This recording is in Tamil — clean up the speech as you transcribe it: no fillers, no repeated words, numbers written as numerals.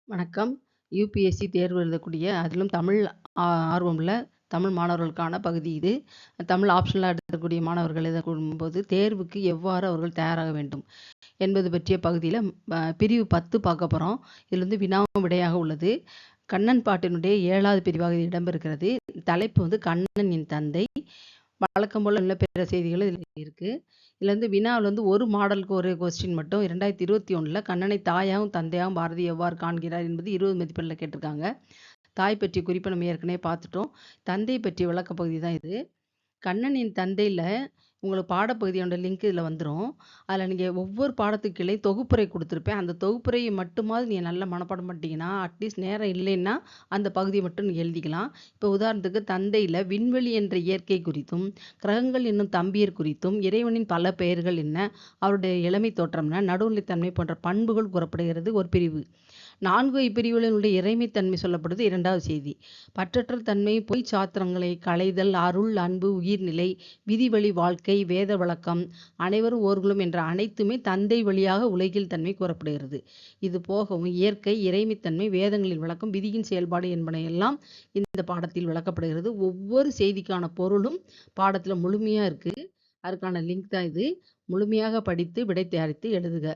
வணக்கம். யுபிஎஸ்சி தேர்வு எழுதக்கூடிய அதிலும் தமிழ் ஆர்வமுள்ள தமிழ் மாணவர்களுக்கான பகுதி இது. தமிழ் ஆப்ஷனலா எடுக்கக்கூடிய மாணவர்கள் எழுதம்போது தேர்வுக்கு எவ்வாறு அவர்கள் தயாராக வேண்டும் என்பது பற்றிய பகுதியில பிரிவு 10 பார்க்க போறோம். இதுல வந்து வினாவும் விடையாக உள்ளது. கண்ணன் பாட்டினுடைய 7வது பிரிவாக இது இடம்பெறுகிறது. தலைப்பு வந்து கண்ணனின் தந்தை. வழக்கம் போல உள்ள பிற செய்திகளும் இதுல இருக்கு. இதுல வந்து வினாவில் வந்து ஒரு மாடலுக்கு ஒரு கொஸ்டின் மட்டும் 2021ல கண்ணனை தாயாகவும் தந்தையாகவும் பாரதி எவ்வாறு காண்கிறார் என்பது 20 மதிப்பெண்ல கேட்டிருக்காங்க. தாய் பற்றிய குறிப்பை நம்ம ஏற்கனவே பார்த்துட்டோம். தந்தை பற்றிய விளக்கப்பகுதி தான் இது. கண்ணனின் தந்தையில உங்களுக்கு பாடப்பகுதியோட லிங்க் இதில் வந்துடும். அதில் நீங்கள் ஒவ்வொரு பாடத்துக்கு கீழே தொகுப்புரை கொடுத்துருப்பேன். அந்த தொகுப்புரையை மட்டுமாவது நீங்கள் நல்லா மனப்பாடம் பண்ணிட்டீங்கன்னா அட்லீஸ்ட் நேரம் இல்லைன்னா அந்த பகுதியை மட்டும் நீங்கள் எழுதிக்கலாம். இப்போ உதாரணத்துக்கு தந்தையில் விண்வெளி என்ற இயற்கை குறித்தும் கிரகங்கள் என்னும் தம்பியர் குறித்தும் இறைவனின் பல பெயர்கள் என்ன, அவருடைய இளமை தோற்றம்னா, நடுநிலைத்தன்மை போன்ற பண்புகள் கூறப்படுகிறது ஒரு பிரிவு. 4 பிரிவுகளினுடைய இறைமைத்தன்மை சொல்லப்படுது 2வது செய்தி. பற்றற்ற தன்மை, பொய் சாத்திரங்களை களைதல், அருள், அன்பு, உயிர்நிலை, விதிவழி வாழ்க்கை, வேத வழக்கம், அனைவரும் ஓர்களும் என்ற அனைத்துமே தந்தை வழியாக உலகில் தன்மை கூறப்படுகிறது. இது போகவும் இயற்கை, இறைமைத்தன்மை, வேதங்களின் விளக்கம், விதியின் செயல்பாடு என்பன எல்லாம் இந்த பாடத்தில் விளக்கப்படுகிறது. ஒவ்வொரு செய்திக்கான பொருளும் பாடத்தில் முழுமையாக இருக்குது. அதுக்கான லிங்க் தான் இது. முழுமையாக படித்து விடை தயாரித்து எழுதுக.